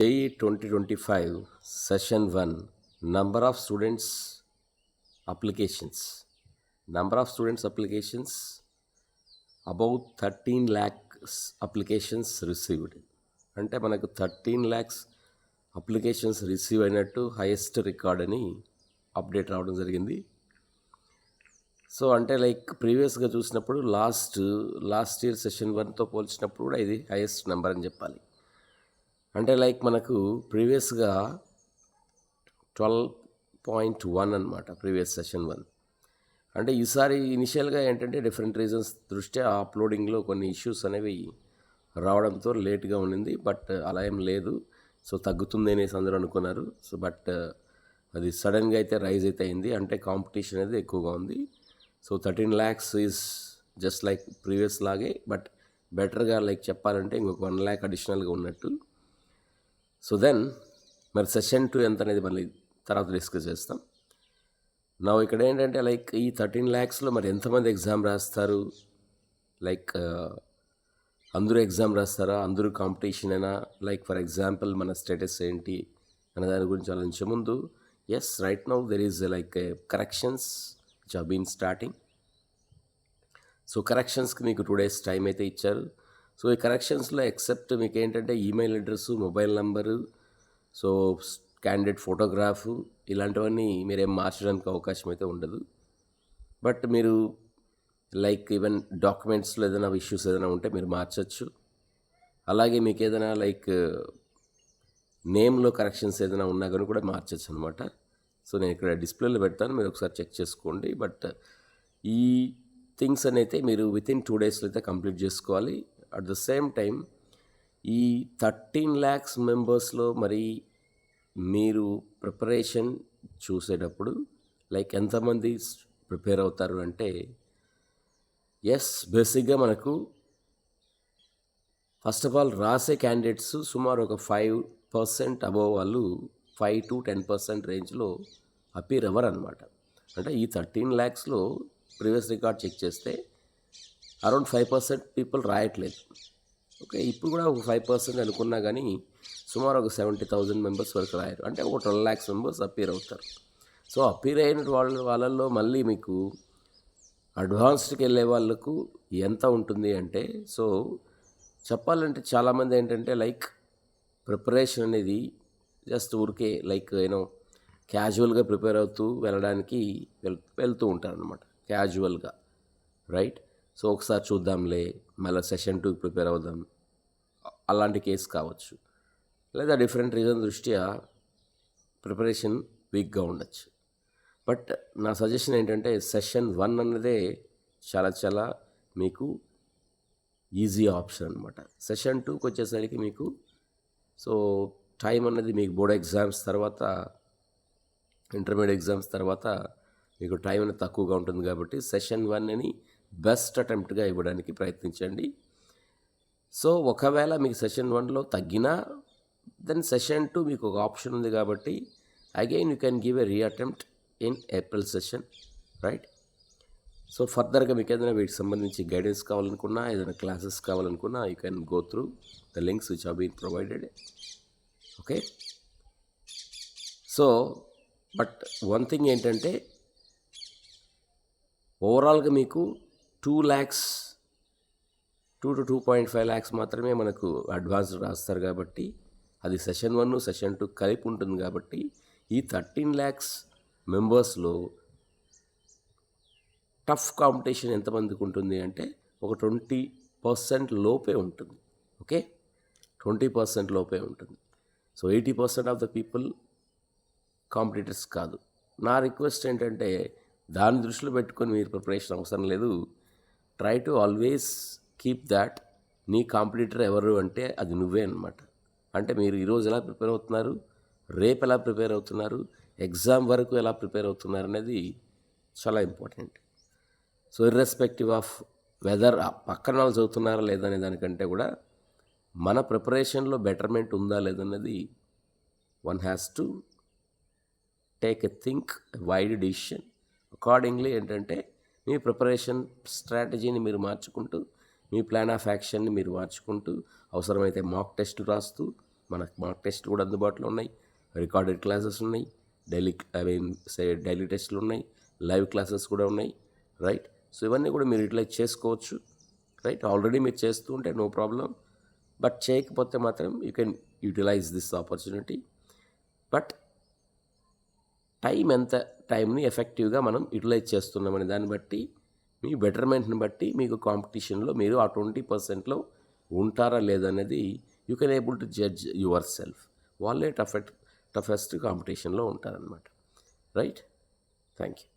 JEE 2025 Session 1 Number of students applications. Number of students applications about 13 lakhs applications received. అంటే మనకు 13 lakhs applications receive అయినట్టు highest record అని update రావడం జరిగింది. So అంటే లైక్ ప్రీవియస్గా చూసినప్పుడు లాస్ట్ ఇయర్ సెషన్ 1తో పోల్చినప్పుడు కూడా ఇది హైయెస్ట్ నెంబర్ అని చెప్పాలి. అంటే లైక్ మనకు ప్రీవియస్గా 12.1 అనమాట ప్రీవియస్ సెషన్ 1. అంటే ఈసారి ఇనిషియల్గా ఏంటంటే డిఫరెంట్ రీజన్స్ దృష్ట్యా అప్లోడింగ్లో కొన్ని ఇష్యూస్ అనేవి రావడంతో లేట్గా ఉండింది. బట్ అలా ఏం లేదు. సో తగ్గుతుంది అనేసి అందరూ అనుకున్నారు. సో బట్ అది సడన్గా అయితే రైజ్ అయితే అయింది. అంటే కాంపిటీషన్ అనేది ఎక్కువగా ఉంది. So 13 lakhs is just like previous లాగే, బట్ బెటర్గా లైక్ చెప్పాలంటే ఇంకొక 1 lakh అడిషనల్గా ఉన్నట్టు. సో దెన్ మరి సెషన్ 2 ఎంత అనేది మళ్ళీ తర్వాత డిస్కస్ చేస్తాం. నా ఇక్కడ ఏంటంటే లైక్ ఈ 13 lakhsలో మరి ఎంతమంది ఎగ్జామ్ రాస్తారు, లైక్ అందరూ ఎగ్జామ్ రాస్తారా, అందరూ కాంపిటీషన్ అయినా, లైక్ ఫర్ ఎగ్జాంపుల్ మన స్టేటస్ ఏంటి అనే దాని గురించి ఆలోచించే ముందు as right now there is like corrections which have been starting. So కరెక్షన్స్కి మీకు 2 days టైం అయితే ఇచ్చారు. సో ఈ కరెక్షన్స్లో ఎక్సెప్ట్ మీకు ఏంటంటే email address, mobile number, so candidate photograph ఇలాంటివన్నీ మీరేం మార్చడానికి అవకాశం అయితే ఉండదు. బట్ మీరు లైక్ ఈవెన్ డాక్యుమెంట్స్లో ఏదైనా ఇష్యూస్ ఏదైనా ఉంటే మీరు మార్చచ్చు. అలాగే మీకు ఏదైనా లైక్ నేమ్లో కరెక్షన్స్ ఏదైనా ఉన్నా కానీ కూడా మార్చచ్చు అనమాట. సో నేను ఇక్కడ డిస్ప్లేలో పెడతాను, మీరు ఒకసారి చెక్ చేసుకోండి. బట్ ఈ థింగ్స్ అయితే మీరు వితిన్ 2 daysలో అయితే కంప్లీట్ చేసుకోవాలి. అట్ ద సేమ్ టైం ఈ 13 lakhs మెంబర్స్లో మరి మీరు ప్రిపరేషన్ చూసేటప్పుడు లైక్ ఎంతమంది ప్రిపేర్ అవుతారు అంటే ఎస్ బేసిక్గా మనకు ఫస్ట్ ఆఫ్ ఆల్ రాసే క్యాండిడేట్స్ సుమారు ఒక 5% అబోవ్ వాళ్ళు 5 to 10% రేంజ్లో అపీర్ అవ్వరు అనమాట. అంటే ఈ 13 lakhsలో ప్రీవియస్ రికార్డ్ చెక్ చేస్తే అరౌండ్ 5% పీపుల్ రాయట్లేదు. ఓకే, ఇప్పుడు కూడా ఒక 5% అనుకున్నా కానీ సుమారు ఒక 70,000 మెంబర్స్ వరకు రాయరు. అంటే ఒక 12 lakhs మెంబర్స్ అపీర్ అవుతారు. సో అపీర్ అయిన వాళ్ళల్లో మళ్ళీ మీకు అడ్వాన్స్డ్కి వెళ్ళే వాళ్ళకు ఎంత ఉంటుంది అంటే, సో చెప్పాలంటే చాలామంది ఏంటంటే లైక్ ప్రిపరేషన్ అనేది జస్ట్ ఊరికే లైక్ క్యాజువల్గా ప్రిపేర్ అవుతూ వెళ్ళడానికి వెళ్తూ ఉంటారు అనమాట, క్యాజువల్గా, రైట్. సో ఒకసారి చూద్దాంలే, మళ్ళీ సెషన్ 2 ప్రిపేర్ అవుదాం, అలాంటి కేసు కావచ్చు. లేదా డిఫరెంట్ రీజన్ దృష్ట్యా ప్రిపరేషన్ వీక్గా ఉండొచ్చు. బట్ నా సజెషన్ ఏంటంటే సెషన్ 1 అన్నదే చాలా మీకు ఈజీ ఆప్షన్ అనమాట. సెషన్ 2కి వచ్చేసరికి మీకు సో టైం అన్నది మీకు బోర్డ్ ఎగ్జామ్స్ తర్వాత, ఇంటర్మీడియట్ ఎగ్జామ్స్ తర్వాత మీకు టైం అనేది తక్కువగా ఉంటుంది. కాబట్టి సెషన్ 1ని బెస్ట్ అటెంప్ట్గా ఇవ్వడానికి ప్రయత్నించండి. సో ఒకవేళ మీకు సెషన్ 1లో తగ్గినా దెన్ సెషన్ 2 మీకు ఒక ఆప్షన్ ఉంది. కాబట్టి again you can give a re-attempt in April session, right. So ఫర్దర్గా మీకు ఏదైనా వీటికి సంబంధించి గైడెన్స్ కావాలనుకున్నా, ఏదైనా క్లాసెస్ కావాలనుకున్నా you can go through the links which have been provided. Okay, so but one thing ఏంటంటే ఓవరాల్గా మీకు 2 lakhs 2 to 2.5 lakhs మాత్రమే మనకు అడ్వాన్స్ రాస్తారు. కాబట్టి అది సెషన్ 1, సెషన్ 2 కలిపి ఉంటుంది. కాబట్టి ఈ 13 lakhs మెంబర్స్లో టఫ్ కాంపిటీషన్ ఎంతమందికి ఉంటుంది అంటే ఒక 20% లోపే ఉంటుంది. ఓకే, 20% లోపే ఉంటుంది. So 80% of the people competitors కాదు. నా రిక్వెస్ట్ ఏంటంటే దాన్ని దృష్టిలో పెట్టుకొని మీరు ప్రిపరేషన్ అవసరం లేదు. Try to always keep that నీ కాంపిటీటర్ ఎవరు అంటే అది నువ్వే అనమాట. అంటే మీరు ఈరోజు ఎలా ప్రిపేర్ అవుతున్నారు, రేపు ఎలా ప్రిపేర్ అవుతున్నారు, ఎగ్జామ్ వరకు ఎలా ప్రిపేర్ అవుతున్నారు అనేది చాలా important. So irrespective of whether పక్కన వాళ్ళు చదువుతున్నారా లేదనే దానికంటే కూడా మన ప్రిపరేషన్లో బెటర్మెంట్ ఉందా లేదన్నది one has to take a think wide decision. Accordingly ఏంటంటే మీ ప్రిపరేషన్ స్ట్రాటజీని మీరు మార్చుకుంటూ, మీ ప్లాన్ ఆఫ్ యాక్షన్ని మీరు మార్చుకుంటూ, అవసరమైతే మాక్ టెస్టులు రాస్తూ మనకు మాక్ టెస్ట్ కూడా అందుబాటులో ఉన్నాయి, రికార్డెడ్ క్లాసెస్ ఉన్నాయి, డైలీ టెస్ట్లు ఉన్నాయి, లైవ్ క్లాసెస్ కూడా ఉన్నాయి, రైట్. సో ఇవన్నీ కూడా మీరు యూటిలైజ్ చేసుకోవచ్చు, రైట్. ఆల్రెడీ మీరు చేస్తూ ఉంటే నో ప్రాబ్లం, బట్ చేయకపోతే మాత్రం you can utilise this opportunity. But టైంని ఎఫెక్టివ్గా మనం యుటిలైజ్ చేస్తున్నామనే దాన్ని బట్టి, మీ బెటర్మెంట్ని బట్టి మీకు కాంపిటీషన్లో మీరు ఆ 20%లో ఉంటారా లేదనేది you can able to judge your self. వాళ్ళే టఫెస్ట్ కాంపిటీషన్లో ఉంటారనమాట, రైట్. Thank you.